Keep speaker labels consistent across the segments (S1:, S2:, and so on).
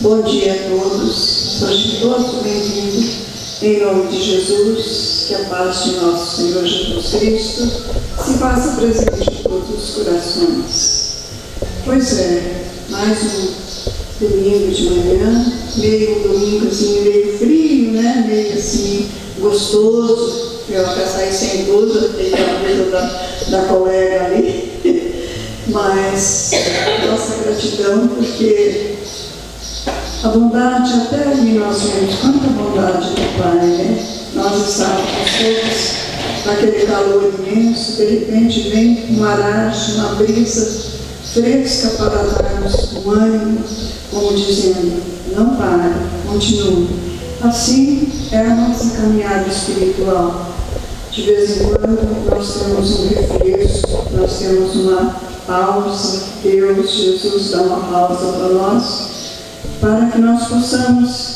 S1: Bom dia a todos, sejam todos bem-vindos, em nome de Jesus, que a paz de nosso Senhor Jesus Cristo se faça presente em todos os corações. Pois é, mais um domingo de manhã, meio domingo assim, meio frio, né? Meio assim, gostoso. Eu até saí sem blusa, porque a blusa da colega ali. Mas nossa gratidão, porque a bondade, até ali nós vemos quanta bondade do Pai, né? Nós estávamos todos naquele calor imenso, de repente vem um aragem, uma brisa fresca para darmos um ânimo, como dizendo, não pare, continue. Assim é a nossa caminhada espiritual. De vez em quando nós temos um refresco, nós temos uma pausa, Deus, Jesus dá uma pausa para nós, para que nós possamos,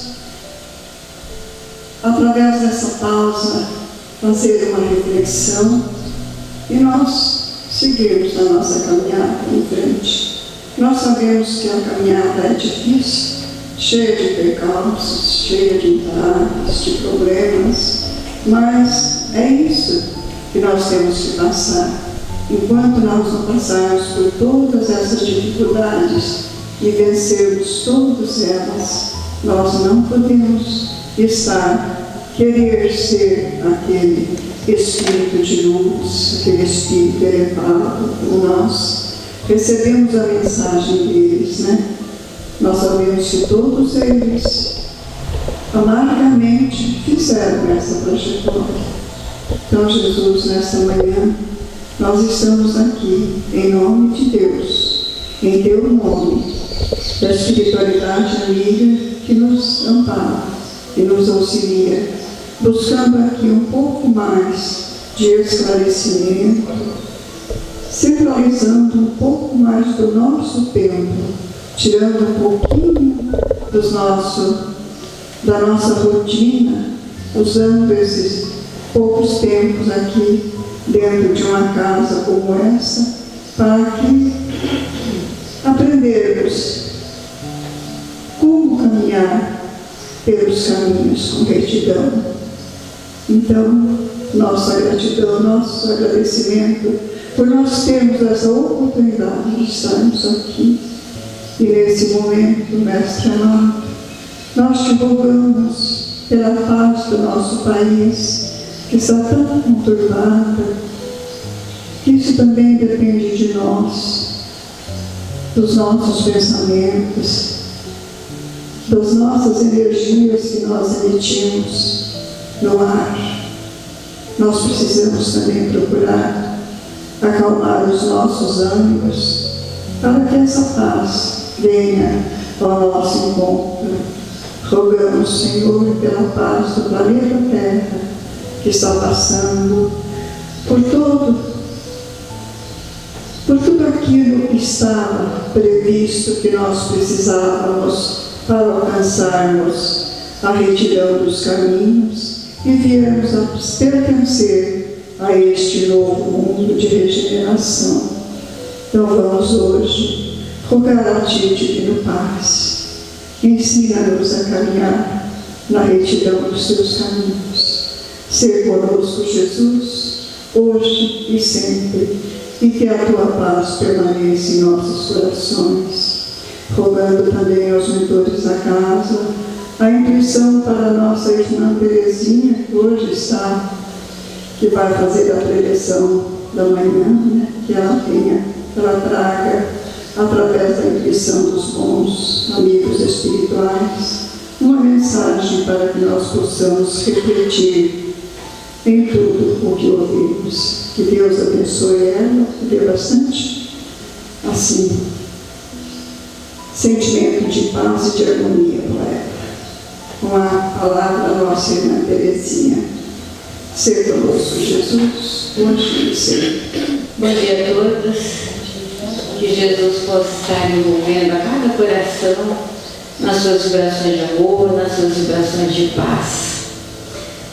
S1: através dessa pausa, fazer uma reflexão e nós seguirmos a nossa caminhada em frente. Nós sabemos que a caminhada é difícil, cheia de percalços, cheia de entraves, de problemas, mas é isso que nós temos que passar. Enquanto nós não passarmos por todas essas dificuldades e vencermos todas elas, nós não podemos querer ser aquele espírito de luz, aquele espírito elevado como nós. Recebemos a mensagem deles, né? Nós sabemos que todos eles amargamente fizeram essa trajetória. Então, Jesus, nesta manhã, nós estamos aqui em nome de Deus, em Teu nome, da espiritualidade amiga que nos ampara, que nos auxilia, buscando aqui um pouco mais de esclarecimento, centralizando um pouco mais do nosso tempo, tirando um pouquinho da nossa rotina, usando esses poucos tempos aqui dentro de uma casa como essa, para que aprendermos como caminhar pelos caminhos com retidão. Então, nossa gratidão, nosso agradecimento por nós termos essa oportunidade de estarmos aqui. E nesse momento, Mestre amado, nós te rogamos pela paz do nosso país, que está tão conturbada, que isso também depende de nós, dos nossos pensamentos, das nossas energias que nós emitimos no ar. Nós precisamos também procurar acalmar os nossos ânimos, para que essa paz venha ao nosso encontro. Rogamos, Senhor, pela paz do planeta Terra, que está passando por tudo aquilo que estava previsto que nós precisávamos para alcançarmos a retidão dos caminhos e viermos a pertencer a este novo mundo de regeneração. Então vamos hoje rogar a Ti, Divino Paz, ensina-nos a caminhar na retidão dos Teus caminhos. Ser conosco, Jesus, hoje e sempre, e que a Tua paz permaneça em nossos corações. Rogando também aos mentores da casa a intuição para a nossa irmã Terezinha, que hoje está, que vai fazer a preleção da manhã, né? Que ela traga, através da intuição dos bons amigos espirituais, uma mensagem para que nós possamos refletir em tudo o que ouvimos. Que Deus abençoe ela, que dê bastante, assim, sentimento de paz e de harmonia para ela. Com a palavra da nossa irmã Terezinha. Ser conosco, Jesus, hoje e sempre.
S2: Bom dia a todos. Que Jesus possa estar envolvendo a cada coração nas suas vibrações de amor, nas suas vibrações de paz.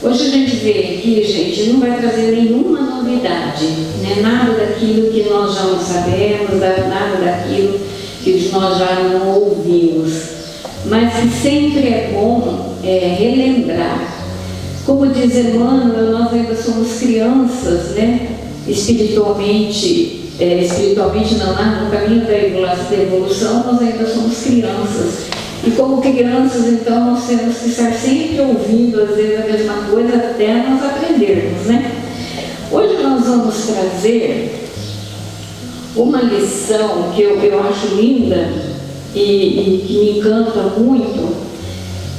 S2: Hoje a gente vê aqui, gente, não vai trazer nenhuma novidade, né? Nada daquilo que nós já não sabemos, nada daquilo que nós já não ouvimos. mas que sempre é bom relembrar. Como diz Emmanuel, nós ainda somos crianças, né? Espiritualmente não, no caminho da evolução, nós ainda somos crianças. E como crianças, então, nós temos que estar sempre ouvindo, às vezes, a mesma coisa até nós aprendermos, né? Hoje nós vamos trazer uma lição que eu acho linda e que me encanta muito,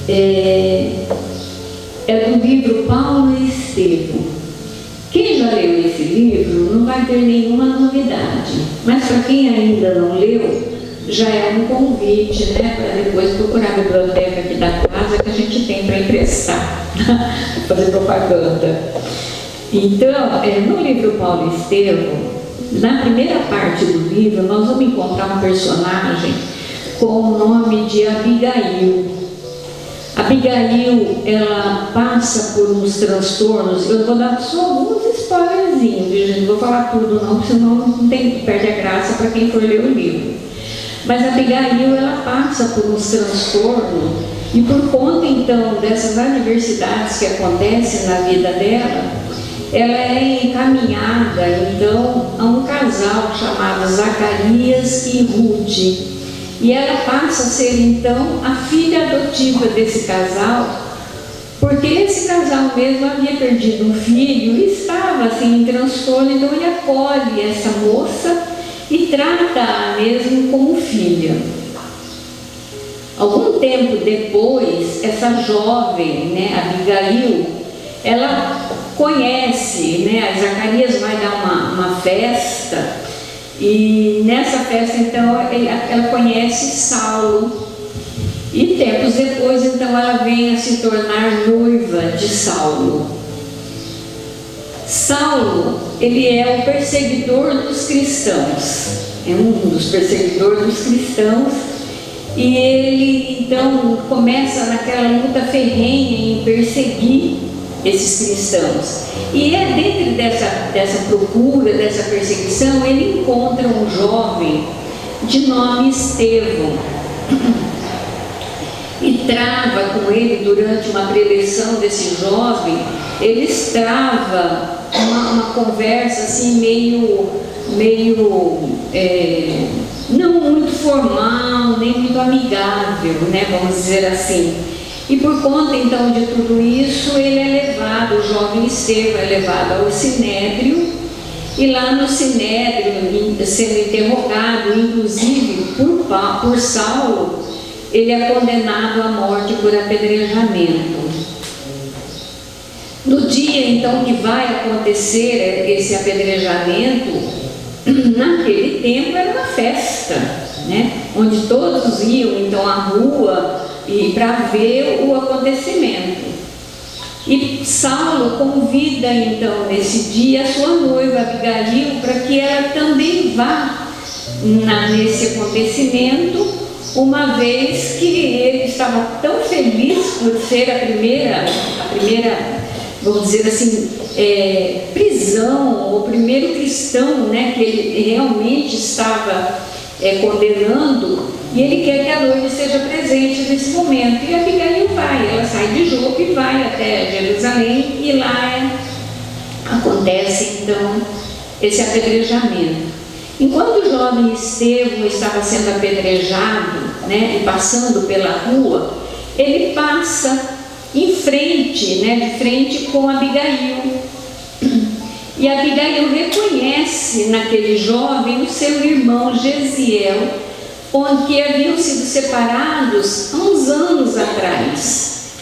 S2: é do livro Paulo e Estevão. Quem já leu esse livro não vai ter nenhuma novidade, mas para quem ainda não leu, já é um convite, né, para depois procurar a biblioteca aqui da casa que a gente tem para emprestar, fazer propaganda. Então, no livro Paulo e Estevão, na primeira parte do livro, nós vamos encontrar um personagem com o nome de Abigail. Abigail, ela passa por uns transtornos. Eu vou dar só alguns spoilerzinhos, viu, gente? Não vou falar tudo não, senão não perde a graça para quem for ler o livro. Mas a Abigail, ela passa por uns transtornos e por conta, então, dessas adversidades que acontecem na vida dela, ela é encaminhada, então, a um casal chamado Zacarias e Ruth. E ela passa a ser, então, a filha adotiva desse casal, porque esse casal mesmo havia perdido um filho e estava, assim, em transtorno, então ele acolhe essa moça e trata-a mesmo como filha. Algum tempo depois, essa jovem, né, Abigail, ela conhece, né, a Zacarias vai dar uma festa, e nessa festa, então, ela conhece Saulo. E tempos depois, então, ela vem a se tornar noiva de Saulo. Saulo, ele é o perseguidor dos cristãos. É um dos perseguidores dos cristãos. E ele, então, começa naquela luta ferrenha em perseguir esses cristãos. E é dentro dessa procura, dessa perseguição, ele encontra um jovem de nome Estevão e trava com ele durante uma preleção desse jovem. Eles travam uma conversa assim meio não muito formal, nem muito amigável, né, vamos dizer assim. E por conta então de tudo isso, ele é levado, o jovem Estevão é levado ao Sinédrio, e lá no Sinédrio, sendo interrogado, inclusive por Saulo, ele é condenado à morte por apedrejamento. No dia então que vai acontecer esse apedrejamento, naquele tempo era uma festa, né? Onde todos iam então à rua e para ver o acontecimento. E Saulo convida então nesse dia a sua noiva Abigail para que ela também vá nesse acontecimento, uma vez que ele estava tão feliz por ser a primeira, vamos dizer assim, prisão, o primeiro cristão, né, que ele realmente estava condenando, e ele quer que a noiva esteja presente nesse momento. E a Abigail vai, ela sai de Jope e vai até Jerusalém, e lá acontece então esse apedrejamento. Enquanto o jovem Estevão estava sendo apedrejado, né, e passando pela rua, ele passa em frente, né, de frente com Abigail. E Abigail reconhece naquele jovem o seu irmão Gesiel, onde haviam sido separados há uns anos atrás.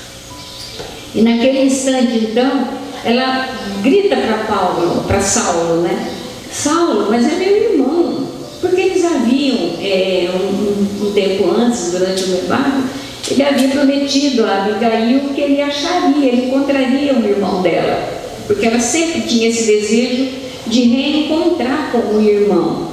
S2: E naquele instante, então, ela grita para Saulo, né? Saulo, mas é meu irmão. Porque eles haviam, um tempo antes, durante o noivado, ele havia prometido a Abigail que ele acharia, ele encontraria o irmão dela. Porque ela sempre tinha esse desejo de reencontrar com o irmão,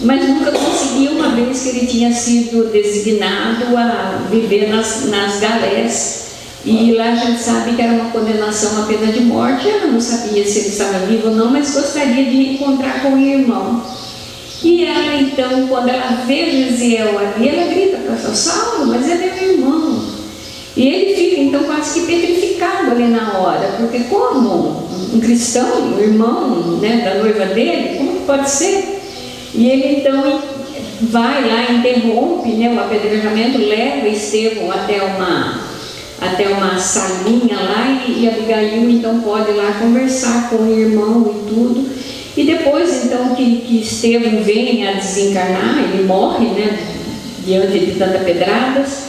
S2: mas nunca conseguia, uma vez que ele tinha sido designado a viver nas galés, e lá a gente sabe que era uma condenação à pena de morte. Ela não sabia se ele estava vivo ou não, mas gostaria de reencontrar com o irmão. E ela então, quando ela vê Gisiel ali, ela grita para Saulo, mas ele é meu irmão. E ele fica então quase que petrificado ali na hora, porque como um cristão, um irmão, né, da noiva dele, como que pode ser? E ele então vai lá, interrompe, né, o apedrejamento, leva Estevão até uma salinha lá, e Abigail então pode ir lá conversar com o irmão e tudo. E depois então que Estevão vem a desencarnar, ele morre, né, diante de tantas pedradas,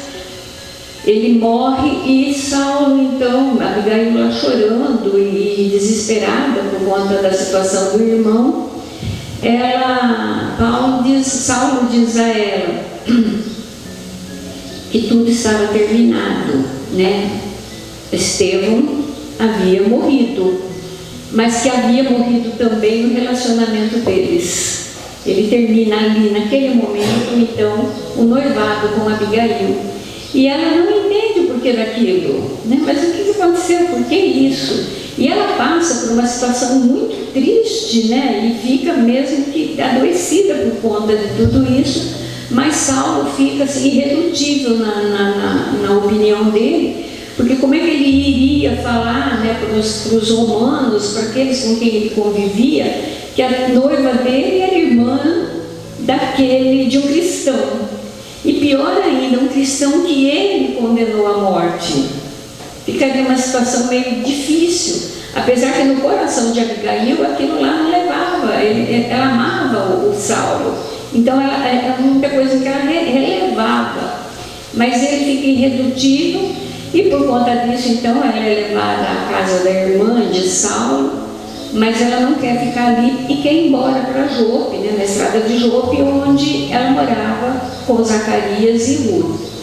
S2: ele morre, e Saulo então, Abigail lá chorando e desesperada por conta da situação do irmão, Saulo diz a ela que tudo estava terminado, né? Estevão havia morrido, mas que havia morrido também o relacionamento deles. Ele termina ali naquele momento então o noivado com Abigail, e ela não entende o porquê daquilo, né? Mas o que aconteceu? Por que isso? E ela passa por uma situação muito triste, né? E fica mesmo que adoecida por conta de tudo isso. Mas Saulo fica assim, irredutível na opinião dele, porque como é que ele iria falar, né, para os romanos, para aqueles com quem ele convivia, que a noiva dele era irmã de um cristão, e pior ainda, um cristão que ele condenou à morte. Ficaria uma situação meio difícil, apesar que no coração de Abigail aquilo lá não levava, ela amava o Saulo, então era muita coisa que ela relevava, mas ele fica irredutível, e por conta disso então ela é levada à casa da irmã de Saulo, mas ela não quer ficar ali e quer ir embora para Jope, né, na estrada de Jope, onde ela morava com Zacarias e Ruth.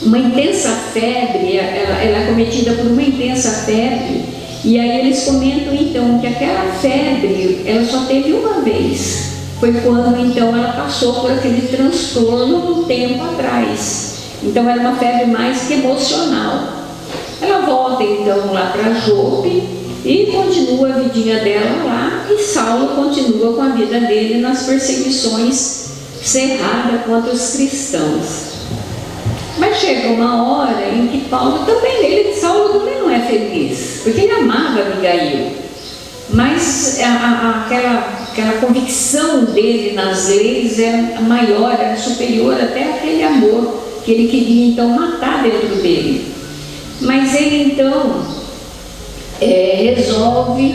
S2: Uma intensa febre, ela é cometida por uma intensa febre, e aí eles comentam então que aquela febre ela só teve uma vez, foi quando então ela passou por aquele transtorno um tempo atrás, então era uma febre mais que emocional. Ela volta então lá para Jope e continua a vidinha dela lá, e Saulo continua com a vida dele nas perseguições cerradas contra os cristãos. Mas chega uma hora em que Saulo também não é feliz, porque ele amava Abigail, mas aquela convicção dele nas leis era maior, era superior até aquele amor que ele queria então matar dentro dele. Mas ele então resolve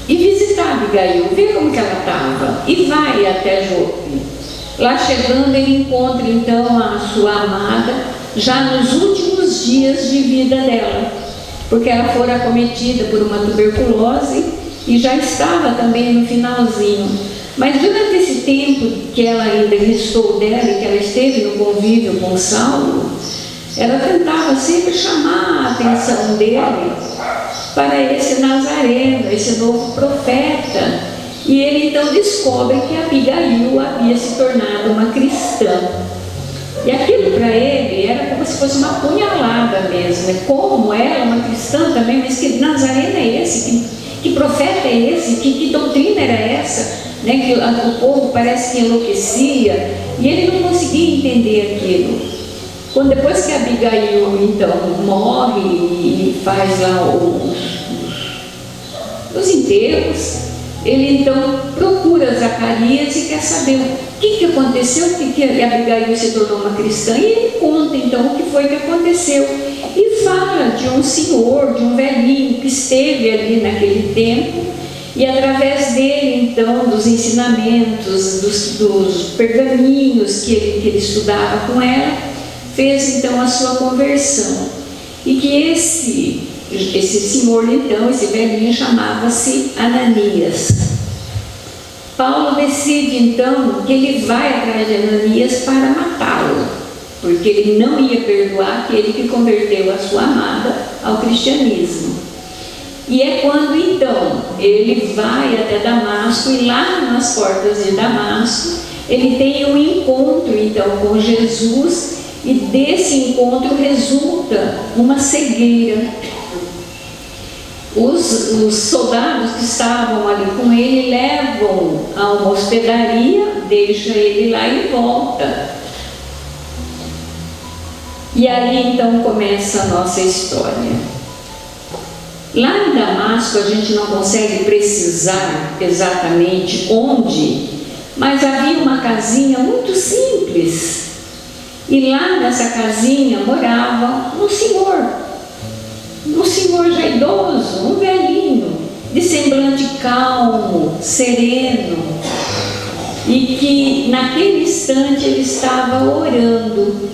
S2: ir visitar Abigail, ver como que ela estava, e vai até Jope. Lá chegando, ele encontra então a sua amada já nos últimos dias de vida dela, porque ela fora acometida por uma tuberculose e já estava também no finalzinho. Mas durante esse tempo que ela ainda restou dela e que ela esteve no convívio com Saulo, ela tentava sempre chamar a atenção dele para esse Nazareno, esse novo profeta. E ele então descobre que Abigail havia se tornado uma cristã. E aquilo para ele era como se fosse uma punhalada mesmo, né? Como ela, uma cristã também, mas que Nazareno é esse? Que profeta é esse? Que doutrina era essa? Né? Que o povo parece que enlouquecia, e ele não conseguia entender aquilo. Quando depois que Abigail então morre e faz lá os enterros, ele então procura Zacarias e quer saber o que aconteceu, que Abigail se tornou uma cristã, e ele conta então o que foi que aconteceu, e fala de um senhor, de um velhinho que esteve ali naquele tempo, e através dele então, dos ensinamentos, dos pergaminhos que ele estudava com ela, fez então a sua conversão, e que esse senhor então, esse velhinho, chamava-se Ananias. Paulo decide então que ele vai atrás de Ananias para matá-lo, porque ele não ia perdoar aquele que converteu a sua amada ao cristianismo. E é quando então ele vai até Damasco, e lá nas portas de Damasco ele tem um encontro então com Jesus, e desse encontro resulta uma cegueira. os soldados que estavam ali com ele levam a uma hospedaria, deixam ele lá e volta. E aí então começa a nossa história. Lá em Damasco a gente não consegue precisar exatamente onde, mas havia uma casinha muito simples. E lá nessa casinha morava um senhor já idoso, um velhinho, de semblante calmo, sereno, e que naquele instante ele estava orando.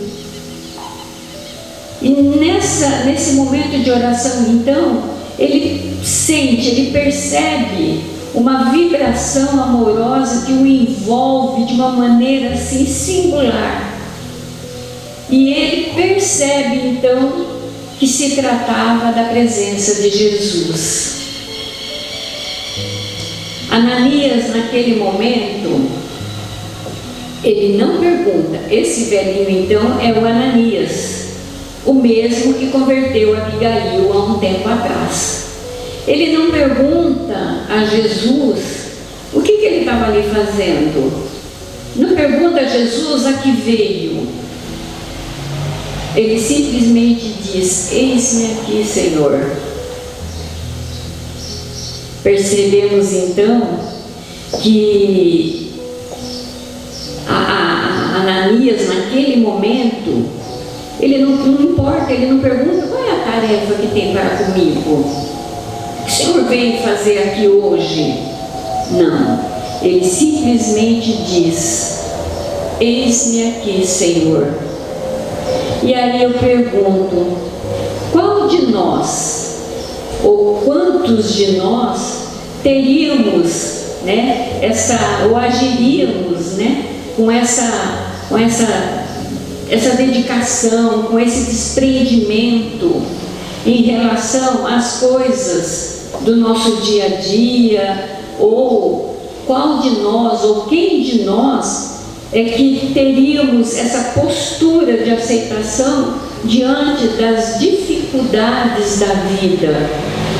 S2: E nesse momento de oração, então, ele sente, ele percebe uma vibração amorosa que o envolve de uma maneira assim singular. E ele percebe então que se tratava da presença de Jesus. Ananias, naquele momento, ele não pergunta. Esse velhinho então é o Ananias, o mesmo que converteu Abigail há um tempo atrás. Ele não pergunta a Jesus o que ele estava ali fazendo. Não pergunta a Jesus a que veio. Ele simplesmente diz: eis-me aqui, Senhor. Percebemos então que Ananias, naquele momento, ele não importa, ele não pergunta qual é a tarefa que tem para comigo. O que o Senhor veio fazer aqui hoje? Não, ele simplesmente diz: eis-me aqui, Senhor. E aí eu pergunto, qual de nós, ou quantos de nós, teríamos, ou agiríamos, com essa dedicação, com esse desprendimento em relação às coisas do nosso dia a dia, ou qual de nós, ou quem de nós é que teríamos essa postura de aceitação diante das dificuldades da vida,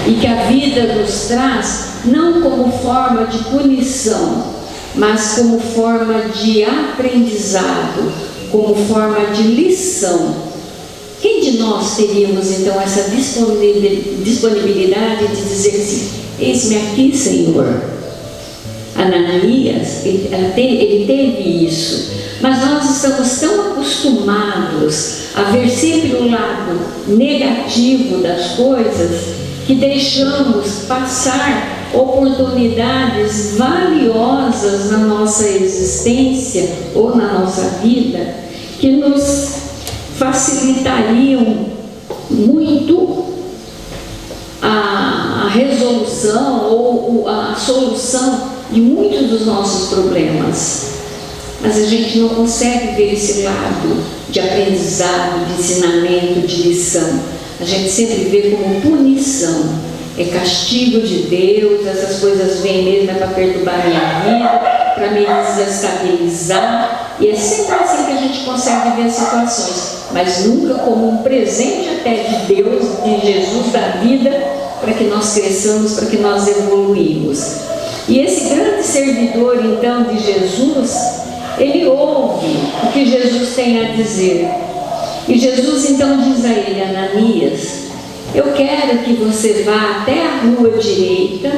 S2: e que a vida nos traz não como forma de punição, mas como forma de aprendizado, como forma de lição. Quem de nós teríamos então essa disponibilidade de dizer assim: eis-me aqui, Senhor? Ananias, ele teve isso, mas nós estamos tão acostumados a ver sempre o lado negativo das coisas, que deixamos passar oportunidades valiosas na nossa existência ou na nossa vida, que nos facilitariam muito a resolução ou a solução de muitos dos nossos problemas. Mas a gente não consegue ver esse lado de aprendizado, de ensinamento, de lição. A gente sempre vê como punição. É castigo de Deus, essas coisas vêm mesmo para perturbar a minha vida, para me desestabilizar. E é sempre assim que a gente consegue ver as situações, mas nunca como um presente até de Deus, de Jesus, da vida, para que nós cresçamos, para que nós evoluímos. E esse grande servidor, então, de Jesus, ele ouve o que Jesus tem a dizer. E Jesus, então, diz a ele: Ananias, eu quero que você vá até a rua direita,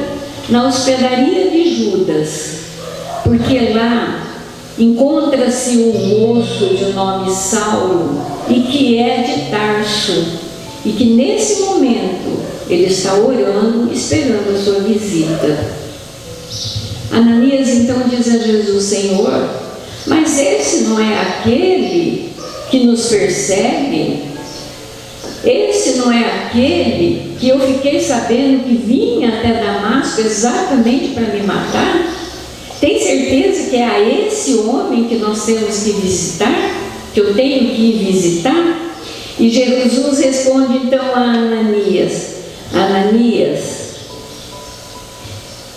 S2: na hospedaria de Judas, porque lá encontra-se um moço de nome Saulo, e que é de Tarso, e que nesse momento ele está orando, esperando a sua visita. Ananias então diz a Jesus: Senhor, mas esse não é aquele que nos persegue? Esse não é aquele que eu fiquei sabendo que vinha até Damasco exatamente para me matar? Tem certeza que é a esse homem que nós temos que visitar? Que eu tenho que ir visitar? E Jesus responde então a Ananias: Ananias,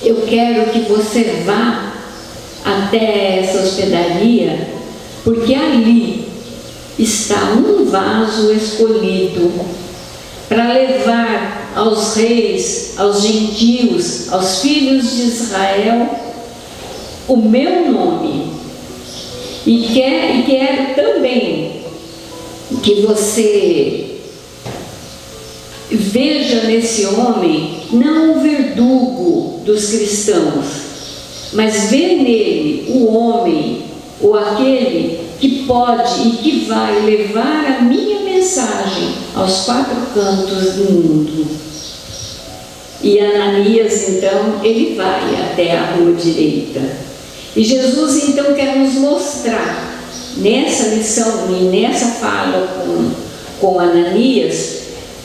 S2: eu quero que você vá até essa hospedaria, porque ali está um vaso escolhido para levar aos reis, aos gentios, aos filhos de Israel, o meu nome. E quero também que você veja nesse homem não o verdugo dos cristãos, mas vê nele o homem, ou aquele que pode e que vai levar a minha mensagem aos quatro cantos do mundo. E Ananias, então, ele vai até a rua direita. E Jesus, então, quer nos mostrar, nessa lição e nessa fala com Ananias,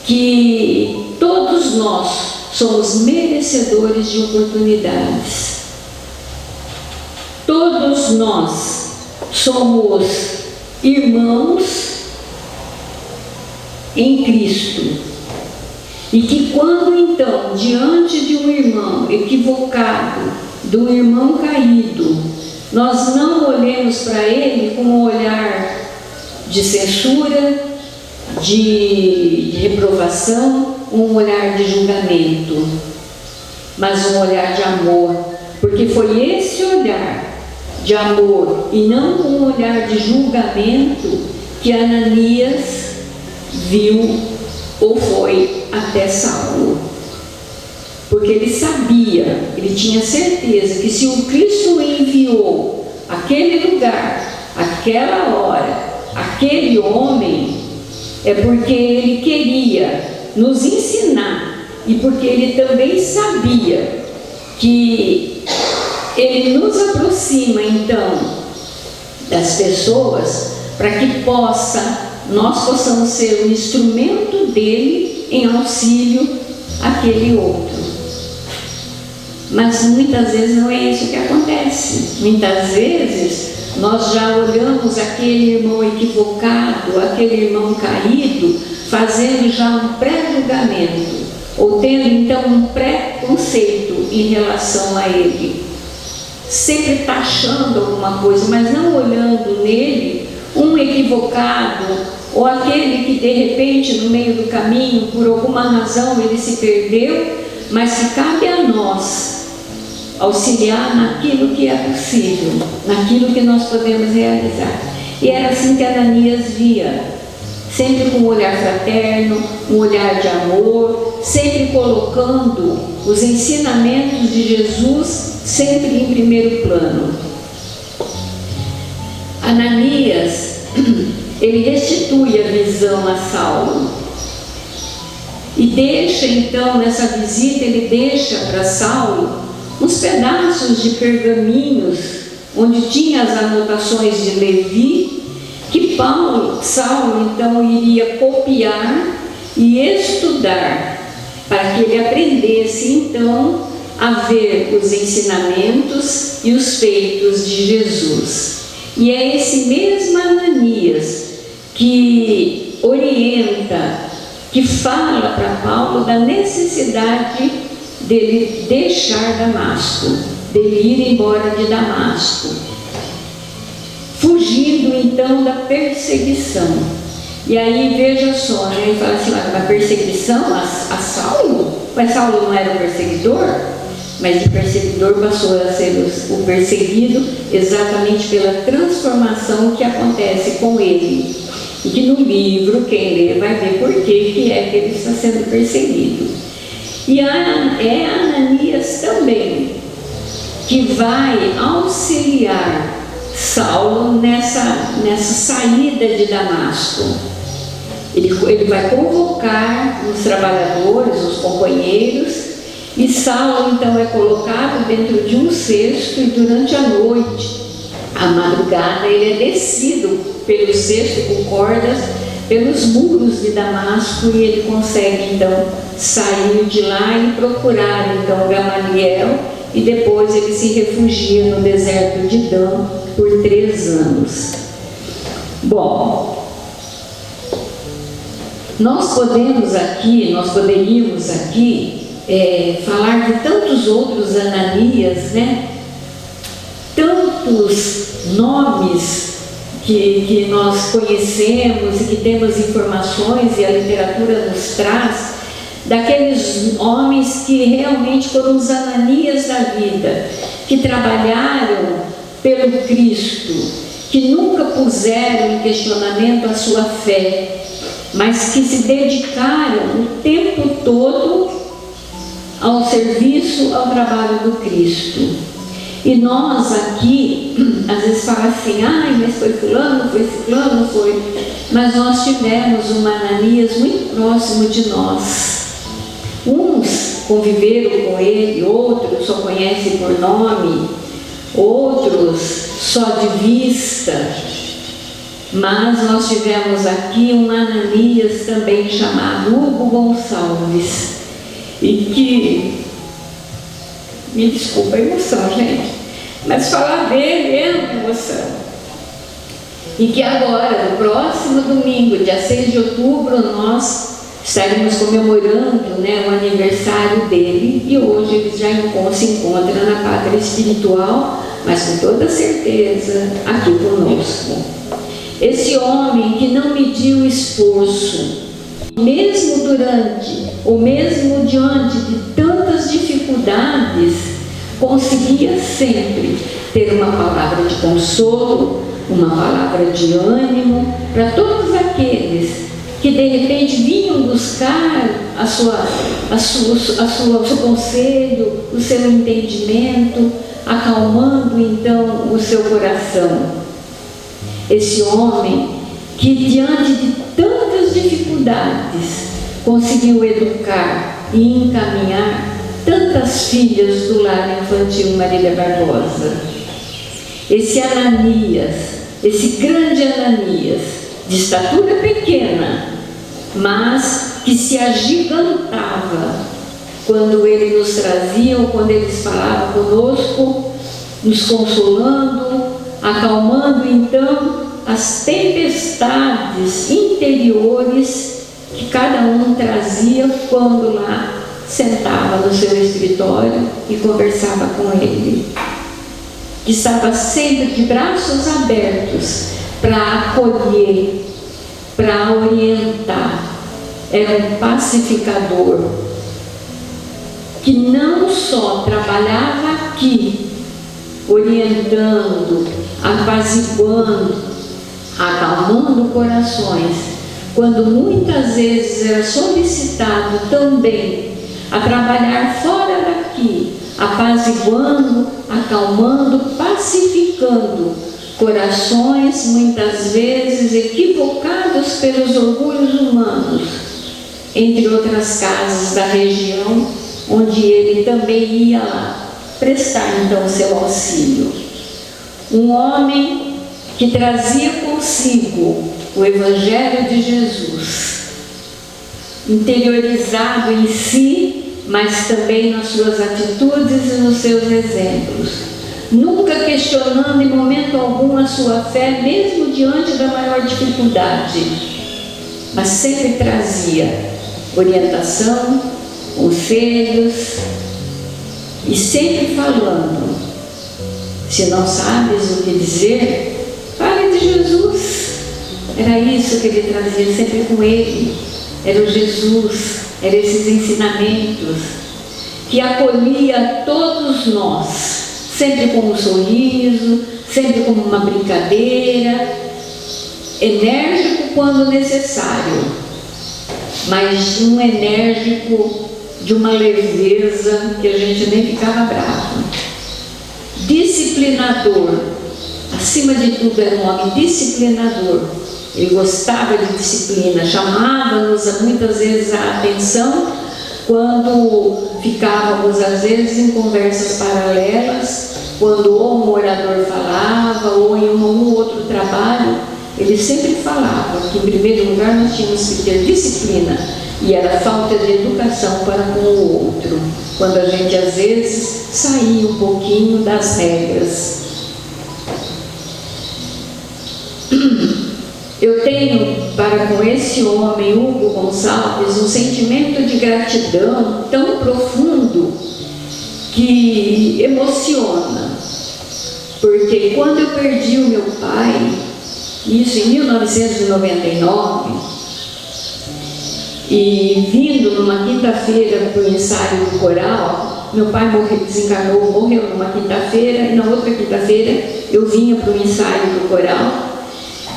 S2: que todos nós somos merecedores de oportunidades. Todos nós somos irmãos em Cristo. E que quando então, diante de um irmão equivocado, de um irmão caído, nós não olhemos para ele com um olhar de censura, de reprovação, um olhar de julgamento, mas um olhar de amor, porque foi esse olhar de amor e não um olhar de julgamento que Ananias viu ou foi até Saulo. Porque ele sabia, ele tinha certeza que se o Cristo o enviou àquele lugar, àquela hora, aquele homem, é porque ele queria nos ensinar e porque ele também sabia que ele nos aproxima então das pessoas para que nós possamos ser um instrumento dele em auxílio àquele outro. Mas muitas vezes não é isso que acontece. Muitas vezes nós já olhamos aquele irmão equivocado, aquele irmão caído, fazendo já um pré-julgamento, ou tendo então um pré-conceito em relação a ele, sempre taxando alguma coisa, mas não olhando nele um equivocado, ou aquele que de repente no meio do caminho, por alguma razão, ele se perdeu, mas que cabe a nós auxiliar naquilo que é possível, naquilo que nós podemos realizar. E era assim que Ananias via, sempre com um olhar fraterno, um olhar de amor, sempre colocando os ensinamentos de Jesus sempre em primeiro plano. Ananias, ele restitui a visão a Saulo e deixa então, nessa visita, ele deixa para Saulo uns pedaços de pergaminhos onde tinha as anotações de Levi, que Saulo então iria copiar e estudar, para que ele aprendesse então a ver os ensinamentos e os feitos de Jesus. E é esse mesmo Ananias que orienta, que fala para Paulo da necessidade dele deixar Damasco, dele ir embora de Damasco, fugindo então da perseguição. E aí veja só, né? Ele fala assim, uma perseguição a Saulo? Mas Saulo não era o perseguidor? Mas de perseguidor passou a ser o perseguido exatamente pela transformação que acontece com ele. E que no livro, quem lê vai ver por que ele está sendo perseguido. E é Ananias também que vai auxiliar Saulo nessa saída de Damasco. Ele vai convocar os trabalhadores, os companheiros, e Saulo então é colocado dentro de um cesto e durante a noite, à madrugada, ele é descido pelo cesto com cordas pelos muros de Damasco e ele consegue então sair de lá e procurar então Gamaliel, e depois ele se refugia no deserto de Dan por 3 anos. Bom, nós poderíamos aqui falar de tantos outros Ananias, né? Tantos nomes que nós conhecemos e que temos informações e a literatura nos traz,
S3: daqueles homens que realmente foram os Ananias da vida, que trabalharam pelo Cristo, que nunca puseram em questionamento a sua fé, mas que se dedicaram o tempo todo ao serviço, ao trabalho do Cristo. E nós aqui, às vezes fala assim, mas foi fulano, foi ciclano, foi... Mas nós tivemos um Ananias muito próximo de nós. Uns conviveram com ele, outros só conhecem por nome, outros só de vista. Mas nós tivemos aqui um Ananias também chamado Hugo Gonçalves, e que... Me desculpa a emoção, gente, mas falar dele é uma emoção. E que agora, no próximo domingo, dia 6 de outubro, nós estaremos comemorando, o aniversário dele, e hoje ele já se encontra na pátria espiritual, mas com toda certeza aqui conosco. Esse homem que não mediu esforço, mesmo durante ou mesmo diante de tantas dificuldades, conseguia sempre ter uma palavra de consolo, uma palavra de ânimo para todos aqueles que de repente vinham buscar o seu conselho, o seu entendimento, acalmando então o seu coração. Esse homem que diante de tantas dificuldades conseguiu educar e encaminhar tantas filhas do lar infantil Marília Barbosa. Esse Ananias, esse grande Ananias, de estatura pequena, mas que se agigantava quando ele nos trazia, ou quando eles falavam conosco, nos consolando, acalmando então as tempestades interiores que cada um trazia quando lá sentava no seu escritório e conversava com ele. Que estava sempre de braços abertos para acolher, para orientar. Era um pacificador que não só trabalhava aqui, orientando, apaziguando, acalmando corações, quando muitas vezes era solicitado também a trabalhar fora daqui, apaziguando, acalmando, pacificando corações muitas vezes equivocados pelos orgulhos humanos, entre outras casas da região, onde ele também ia lá prestar então seu auxílio. Um homem que trazia consigo o Evangelho de Jesus, interiorizado em si, mas também nas suas atitudes e nos seus exemplos, nunca questionando em momento algum a sua fé, mesmo diante da maior dificuldade, mas sempre trazia orientação, conselhos, e sempre falando: se não sabes o que dizer, fale de Jesus. Era isso que ele trazia sempre com ele. Era o Jesus, eram esses ensinamentos que acolhia todos nós, sempre com um sorriso, sempre com uma brincadeira, enérgico quando necessário, mas um enérgico de uma leveza que a gente nem ficava bravo. Disciplinador, acima de tudo era um homem disciplinador. Ele gostava de disciplina, chamava-nos muitas vezes a atenção quando ficávamos às vezes em conversas paralelas, quando ou um orador falava ou em um outro trabalho. Ele sempre falava que em primeiro lugar nós tínhamos que ter disciplina, e era falta de educação para com o outro, quando a gente às vezes saía um pouquinho das regras. Eu tenho para com esse homem, Hugo Gonçalves, um sentimento de gratidão tão profundo que emociona, porque quando eu perdi o meu pai, isso em 1999, E vindo numa quinta-feira para o ensaio do coral, meu pai desencarnou, morreu numa quinta-feira, e na outra quinta-feira eu vinha para o ensaio do coral.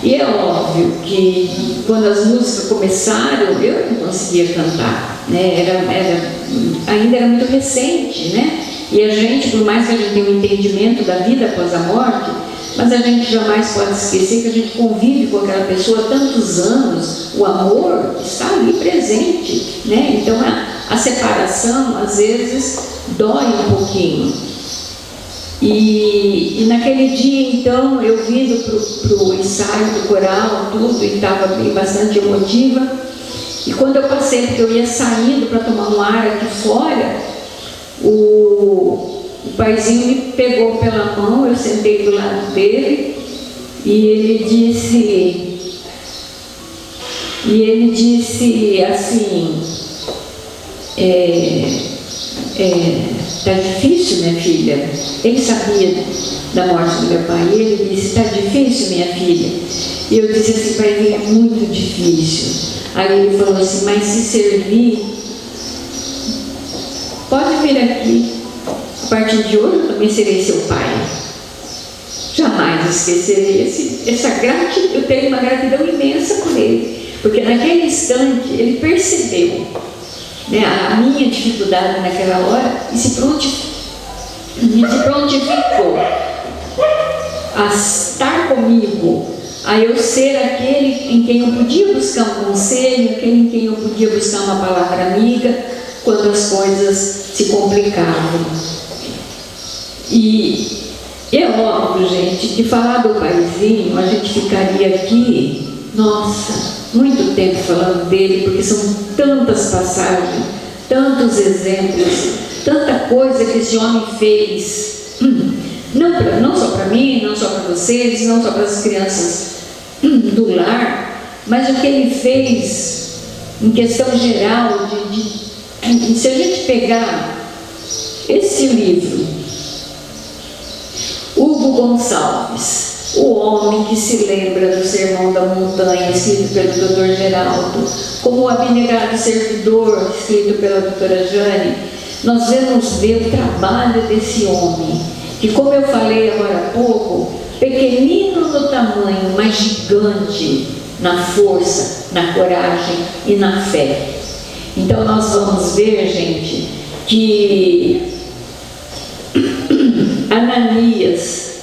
S3: E é óbvio que quando as músicas começaram, eu não conseguia cantar, né? Ainda era muito recente, né? E a gente, por mais que a gente tenha um entendimento da vida após a morte, mas a gente jamais pode esquecer que a gente convive com aquela pessoa há tantos anos, o amor está ali presente, né? Então a separação às vezes dói um pouquinho. E naquele dia, então, eu vindo para o ensaio do coral, tudo, e estava bastante emotiva. E quando eu passei, porque eu ia saindo para tomar um ar aqui fora, o paizinho me pegou pela mão, eu sentei do lado dele, e ele disse assim, está difícil, minha filha. Ele sabia da morte do meu pai, e ele disse, está difícil, minha filha. E eu disse assim, pai, é muito difícil. Aí ele falou assim, mas se servir, pode vir aqui. A partir de hoje eu também serei seu pai. Jamais esquecerei essa gratidão. Eu tenho uma gratidão imensa por ele, porque naquele instante ele percebeu, né, a minha dificuldade naquela hora e se prontificou a estar comigo, a eu ser aquele em quem eu podia buscar um conselho, aquele em quem eu podia buscar uma palavra amiga quando as coisas se complicavam. E é óbvio, gente, que falar do paizinho, a gente ficaria aqui, nossa, muito tempo falando dele, porque são tantas passagens, tantos exemplos, tanta coisa que esse homem fez, não só para mim, não só para vocês, não só para as crianças do lar, mas o que ele fez em questão geral, se a gente pegar esse livro, Hugo Gonçalves, o homem que se lembra do Sermão da Montanha, escrito pelo Dr. Geraldo, como o abnegado servidor, escrito pela doutora Jane, nós vamos ver o trabalho desse homem, que, como eu falei agora há pouco, pequenino no tamanho, mas gigante na força, na coragem e na fé. Então nós vamos ver, gente, que Ananias,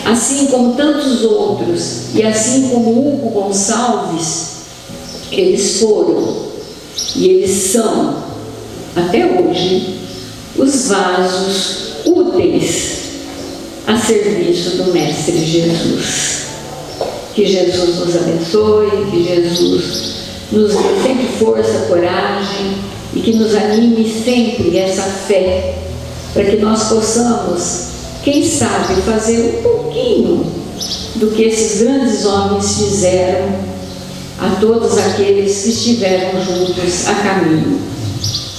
S3: assim como tantos outros, e assim como Hugo Gonçalves, eles foram e eles são, até hoje, os vasos úteis a serviço do Mestre Jesus. Que Jesus nos abençoe, que Jesus nos dê sempre força, coragem e que nos anime sempre essa fé, para que nós possamos, quem sabe, fazer um pouquinho do que esses grandes homens fizeram a todos aqueles que estiveram juntos a caminho.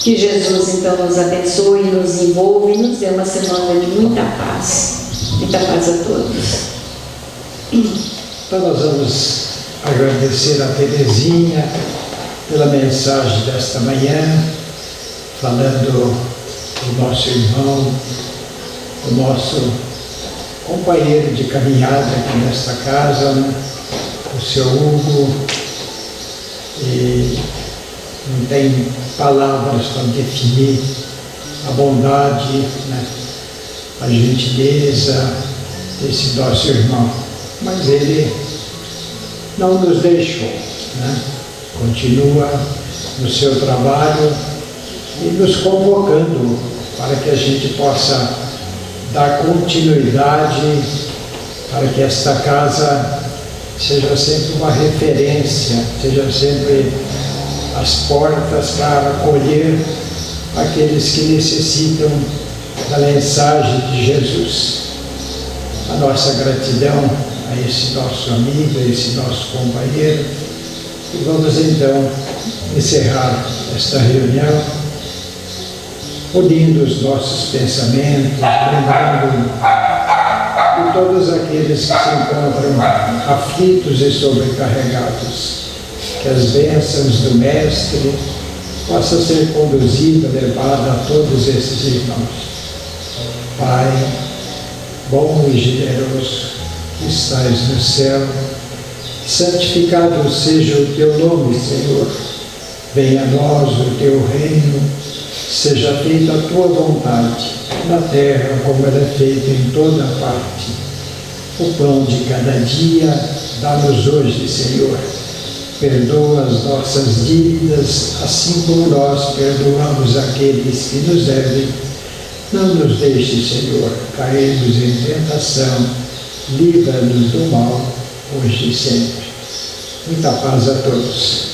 S3: Que Jesus então nos abençoe, nos envolva e nos dê uma semana de muita paz. Muita paz a todos.
S4: Então nós vamos agradecer a Terezinha pela mensagem desta manhã, falando do nosso irmão, do nosso companheiro de caminhada aqui nesta casa, né? O seu Hugo, e não tem palavras para definir a bondade, né? A gentileza desse nosso irmão, mas ele não nos deixou, né? Continua no seu trabalho e nos convocando para que a gente possa dar continuidade, para que esta casa seja sempre uma referência, seja sempre as portas para acolher aqueles que necessitam da mensagem de Jesus. A nossa gratidão a esse nosso amigo, a esse nosso companheiro. E vamos então encerrar esta reunião, unindo os nossos pensamentos, lembrando de todos aqueles que se encontram aflitos e sobrecarregados, que as bênçãos do Mestre possa ser conduzida, levada a todos esses irmãos. Pai, bom e generoso, que estais no céu, santificado seja o teu nome, Senhor. Venha a nós o teu reino, seja feita a tua vontade, na terra como ela é feita em toda parte. O pão de cada dia dá-nos hoje, Senhor. Perdoa as nossas dívidas, assim como nós perdoamos aqueles que nos devem. Não nos deixe, Senhor, cairmos em tentação. Livra-nos do mal, hoje e sempre. Muita paz a todos.